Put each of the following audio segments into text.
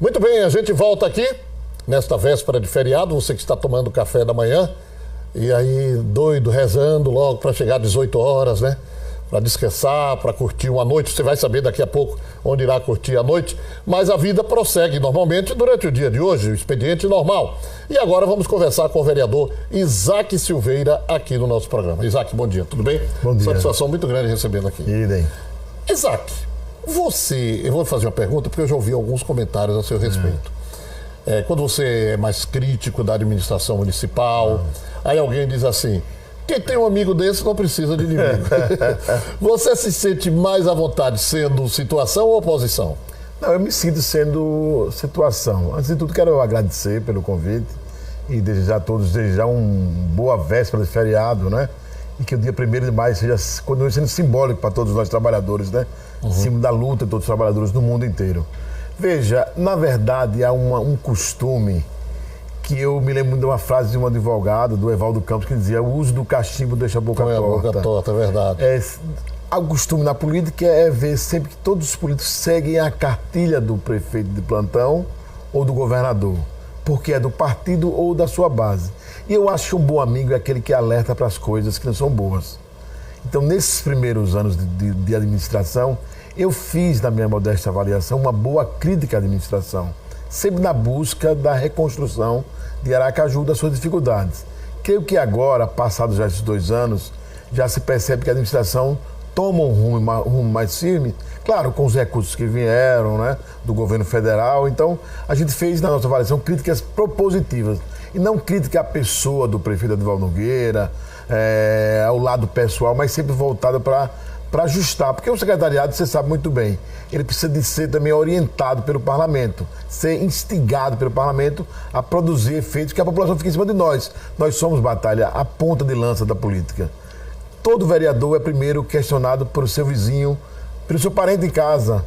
Muito bem, a gente volta aqui nesta véspera de feriado, você que está tomando café da manhã e aí doido, rezando logo para chegar às 18 horas, né? Para descansar, para curtir uma noite. Você vai saber daqui a pouco onde irá curtir a noite, mas a vida prossegue normalmente durante o dia de hoje, o expediente normal. E agora vamos conversar com o vereador Isaac Silveira aqui no nosso programa. Isaac, bom dia, tudo bem? Bom dia. Satisfação muito grande recebendo aqui. Idem. Isaac, eu vou fazer uma pergunta porque eu já ouvi alguns comentários a seu respeito. Quando você é mais crítico da administração municipal, aí alguém diz assim: quem tem um amigo desse não precisa de inimigo. Você se sente mais à vontade sendo situação ou oposição? Não, eu me sinto sendo situação. Antes de tudo, quero agradecer pelo convite e desejar a todos uma boa véspera de feriado, né? E que o dia 1º de maio continue sendo simbólico para todos nós trabalhadores, né? Em cima da luta de todos os trabalhadores do mundo inteiro. Veja, na verdade, há um costume que eu me lembro de uma frase de um advogado, do Evaldo Campos, que dizia: o uso do cachimbo deixa a boca torta. Boca torta, é verdade. Há um costume na política é ver sempre que todos os políticos seguem a cartilha do prefeito de plantão ou do governador, porque é do partido ou da sua base. E eu acho que um bom amigo é aquele que alerta para as coisas que não são boas. Então, nesses primeiros anos de administração, eu fiz, na minha modesta avaliação, uma boa crítica à administração, sempre na busca da reconstrução de Aracaju, das suas dificuldades. Creio que agora, passados já esses 2 anos, já se percebe que a administração toma um rumo mais firme, claro, com os recursos que vieram, né, do governo federal. Então, a gente fez, na nossa avaliação, críticas propositivas, e não crítica à pessoa do prefeito Edivaldo Nogueira, ao lado pessoal, mas sempre voltada para ajustar, porque o secretariado, você sabe muito bem, ele precisa de ser também orientado pelo parlamento, ser instigado pelo parlamento a produzir efeitos que a população fique em cima de nós. Nós somos, Batalha, a ponta de lança da política. Todo vereador é primeiro questionado por seu vizinho, pelo seu parente em casa,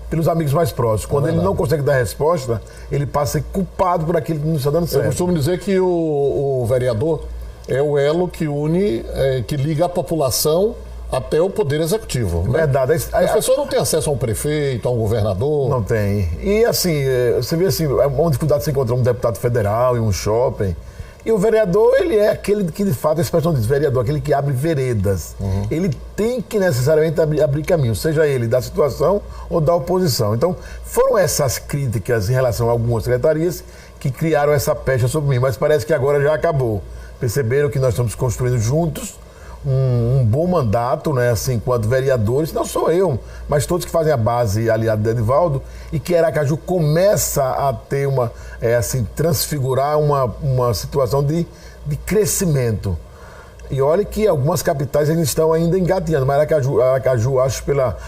pelos amigos mais próximos. Quando ele não consegue dar resposta, ele passa a ser culpado por aquilo que não está dando certo. Eu costumo dizer que o vereador é o elo que une, que liga a população até o Poder Executivo. Né? Verdade. As pessoas não têm acesso a um prefeito, a um governador. Não tem. E assim, você vê assim, é uma dificuldade de se encontrar um deputado federal em um shopping. E o vereador, ele é aquele que, de fato, a expressão diz vereador, aquele que abre veredas. Ele tem que necessariamente abrir caminho, seja ele da situação ou da oposição. Então, foram essas críticas em relação a algumas secretarias que criaram essa pecha sobre mim. Mas parece que agora já acabou. Perceberam que nós estamos construindo juntos um bom mandato, né, assim, enquanto vereadores, não sou eu, mas todos que fazem a base aliada de Edivaldo, e que Aracaju começa a ter transfigurar uma situação de crescimento. E olha que algumas capitais ainda estão engatinhando, mas Aracaju, acho,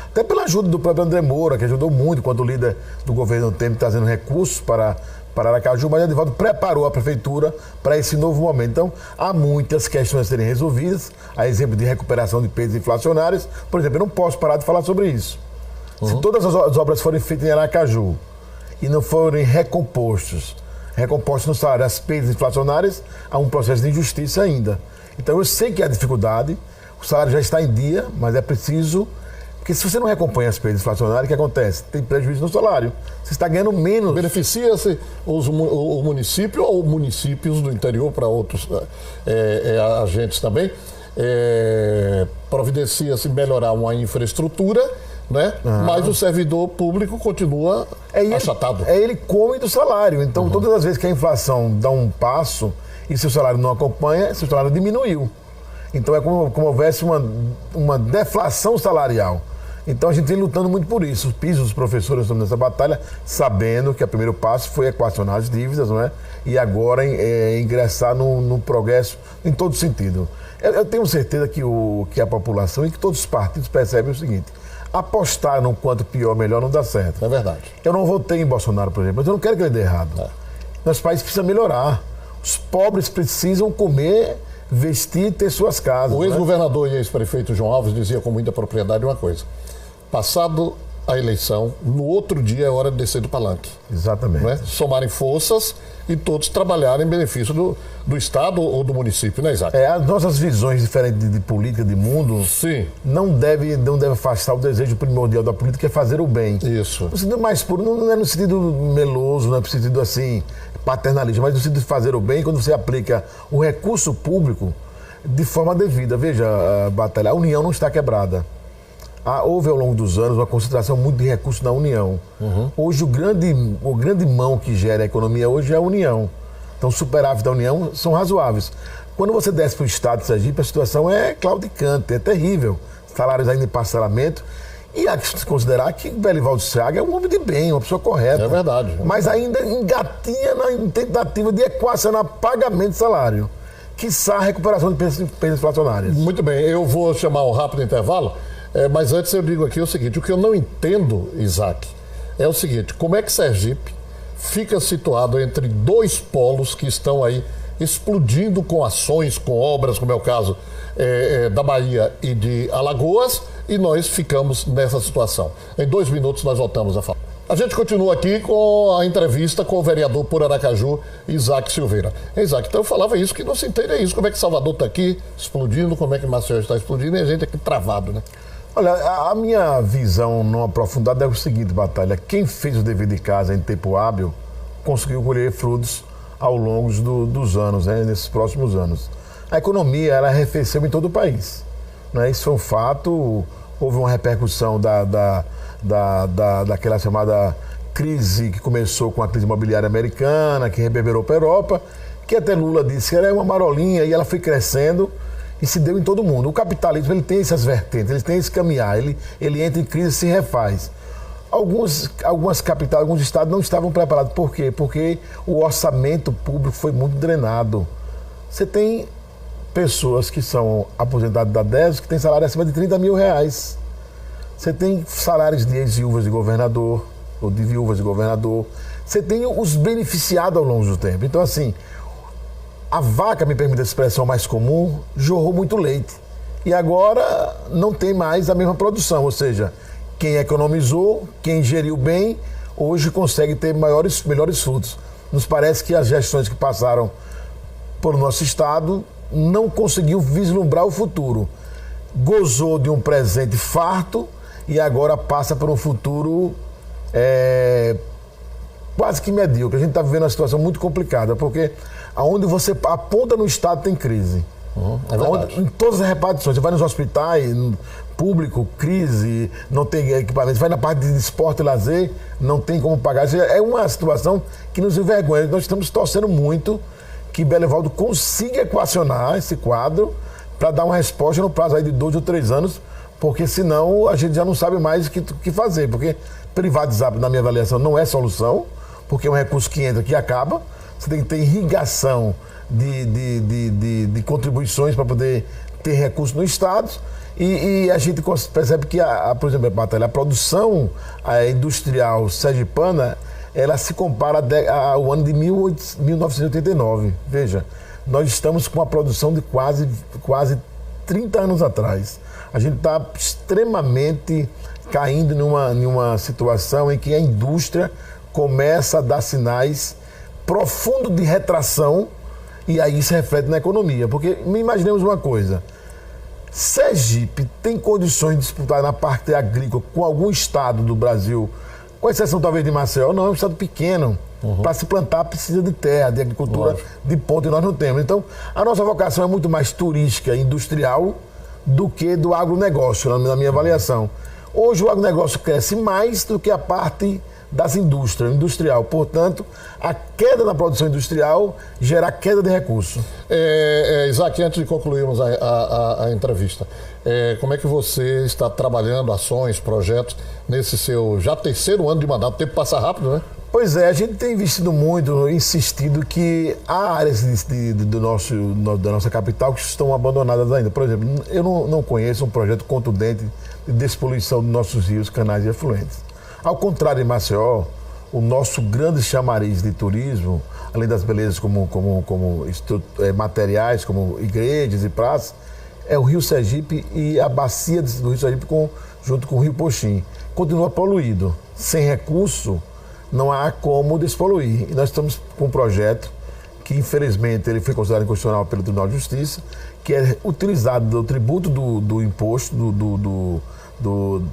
até pela ajuda do próprio André Moura, que ajudou muito enquanto líder do governo Temer, trazendo recursos para Aracaju, mas Edivaldo preparou a prefeitura para esse novo momento. Então, há muitas questões a serem resolvidas, a exemplo de recuperação de perdas inflacionárias. Por exemplo, eu não posso parar de falar sobre isso. Se todas as obras forem feitas em Aracaju e não forem recompostos no salário as perdas inflacionárias, há um processo de injustiça ainda. Então, eu sei que há dificuldade, o salário já está em dia, mas é preciso. Porque se você não recompenha as perdas inflacionárias, o que acontece? Tem prejuízo no salário. Você está ganhando menos. Beneficia-se o município ou municípios do interior para outros agentes também. Providencia-se melhorar uma infraestrutura, né? Mas o servidor público continua achatado. Ele come do salário. Então, todas as vezes que a inflação dá um passo e seu salário não acompanha, seu salário diminuiu. Então, é como houvesse uma deflação salarial. Então, a gente vem lutando muito por isso. Os pisos dos professores estão nessa batalha, sabendo que o primeiro passo foi equacionar as dívidas, não é? E agora ingressar no progresso em todo sentido. Eu tenho certeza que a população e que todos os partidos percebem o seguinte: apostar no quanto pior, melhor não dá certo. É verdade. Eu não votei em Bolsonaro, por exemplo, mas eu não quero que ele dê errado. Nosso país precisa melhorar. Os pobres precisam comer, vestir e ter suas casas. O ex-governador e ex-prefeito João Alves dizia com muita propriedade uma coisa: passado a eleição, no outro dia é hora de descer do palanque. Exatamente. Não é? Somarem forças e todos trabalharem em benefício do Estado ou do município, né, Isaac? As nossas visões diferentes de política, de mundo, Sim. não deve afastar o desejo primordial da política, que é fazer o bem. Isso. No sentido mais puro, não é no sentido meloso, não é no sentido assim, paternalista, mas no sentido de fazer o bem, quando você aplica o recurso público de forma devida. Veja, Batalha, a União não está quebrada. Houve ao longo dos anos uma concentração muito de recursos na União. Hoje o grande mão que gera a economia hoje é a União. Então os superávites da União são razoáveis. Quando você desce para o estado de Sergipe, a situação é claudicante, é terrível. Salários ainda em parcelamento. E há que se considerar que Belivaldo Chagas é um homem de bem, uma pessoa correta. É verdade. Mas ainda engatinha na tentativa de equacionar pagamento de salário, quiçá a recuperação de perdas inflacionárias. Muito bem, eu vou chamar um rápido intervalo. Mas antes eu digo aqui o seguinte, o que eu não entendo, Isaac, é o seguinte, como é que Sergipe fica situado entre dois polos que estão aí explodindo com ações, com obras, como é o caso da Bahia e de Alagoas, e nós ficamos nessa situação. Em 2 minutos nós voltamos a falar. A gente continua aqui com a entrevista com o vereador por Aracaju, Isaac Silveira. Isaac, então eu falava isso, que não se entende isso, como é que Salvador está aqui explodindo, como é que Maceió está explodindo, e a gente aqui travado, né? Olha, a minha visão não aprofundada é o seguinte, Batalha. Quem fez o dever de casa em tempo hábil conseguiu colher frutos ao longo dos anos, né, nesses próximos anos. A economia, ela arrefeceu em todo o país. Né? Isso foi um fato. Houve uma repercussão daquela chamada crise que começou com a crise imobiliária americana, que reverberou para a Europa, que até Lula disse que era uma marolinha e ela foi crescendo. E se deu em todo mundo. O capitalismo, ele tem essas vertentes, ele tem esse caminhar, ele entra em crise e se refaz. Algumas capitais, alguns estados não estavam preparados. Por quê? Porque o orçamento público foi muito drenado. Você tem pessoas que são aposentadas da DESO que têm salário acima de 30 mil reais. Você tem salários de ex-viúvas de governador, ou de viúvas de governador. Você tem os beneficiados ao longo do tempo. Então, assim, a vaca, me permite a expressão mais comum, jorrou muito leite. E agora não tem mais a mesma produção. Ou seja, quem economizou, quem geriu bem, hoje consegue ter melhores frutos. Nos parece que as gestões que passaram por nosso estado não conseguiu vislumbrar o futuro. Gozou de um presente farto e agora passa por um futuro quase que medíocre. A gente está vivendo uma situação muito complicada, porque aonde você aponta no estado tem crise. Em todas as repartições, você vai nos hospitais, público, crise, não tem equipamento, vai na parte de esporte e lazer, não tem como pagar. É uma situação que nos envergonha. Nós estamos torcendo muito que Belivaldo consiga equacionar esse quadro para dar uma resposta no prazo aí de 2 ou 3 anos, porque senão a gente já não sabe mais o que fazer, porque privatizar, na minha avaliação, não é solução, porque é um recurso que entra, que acaba. Você tem que ter irrigação de contribuições para poder ter recursos no Estado. E a gente percebe que, por exemplo, a produção industrial sergipana, ela se compara ao ano de 1989. Veja, nós estamos com uma produção de quase 30 anos atrás. A gente está extremamente caindo numa situação em que a indústria começa a dar sinais profundos de retração, e aí isso reflete na economia. Porque imaginemos uma coisa: Sergipe tem condições de disputar na parte agrícola com algum estado do Brasil, com exceção talvez de Maceió. Não, é um estado pequeno. Para se plantar precisa de terra, de agricultura de ponta, e nós não temos. Então, a nossa vocação é muito mais turística, industrial, do que do agronegócio, na minha avaliação. Hoje o agronegócio cresce mais do que a parte das indústrias, industrial. Portanto, a queda na produção industrial gera queda de recursos. Isaac, antes de concluirmos a entrevista, como é que você está trabalhando ações, projetos, nesse seu já 3º ano de mandato? O tempo passa rápido, né? Pois é, a gente tem investido muito, insistido que há áreas da nossa capital que estão abandonadas ainda. Por exemplo, eu não conheço um projeto contundente de despoluição dos nossos rios, canais e afluentes. Ao contrário de Maceió, o nosso grande chamariz de turismo, além das belezas como materiais, como igrejas e praças, é o Rio Sergipe e a bacia do Rio Sergipe com junto com o Rio Poxim. Continua poluído. Sem recurso, não há como despoluir. E nós estamos com um projeto que, infelizmente, ele foi considerado inconstitucional pelo Tribunal de Justiça, que é utilizado do tributo do imposto,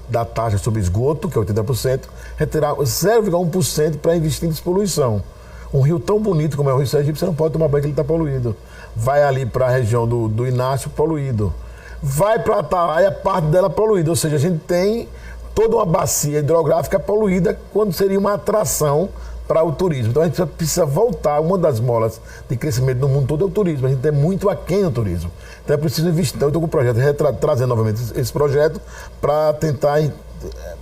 da taxa sobre esgoto, que é 80%, retirar 0,1% para investir em despoluição. Um rio tão bonito como é o Rio Sergipe, você não pode tomar banho que ele está poluído. Vai ali para a região do Inácio, poluído. Vai para a Atalaia, parte dela poluída. Ou seja, a gente tem toda uma bacia hidrográfica poluída quando seria uma atração para o turismo. Então a gente precisa voltar. Uma das molas de crescimento no mundo todo é o turismo. A gente tem muito aquém no turismo. Então é preciso investir. Então eu estou com o projeto, trazendo novamente esse projeto para tentar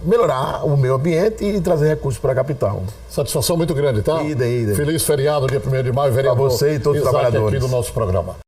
melhorar o meio ambiente e trazer recursos para a capital. Satisfação muito grande, tá? Idem. Feliz feriado, dia 1º de maio, vereador para você e todos os trabalhadores aqui do nosso programa.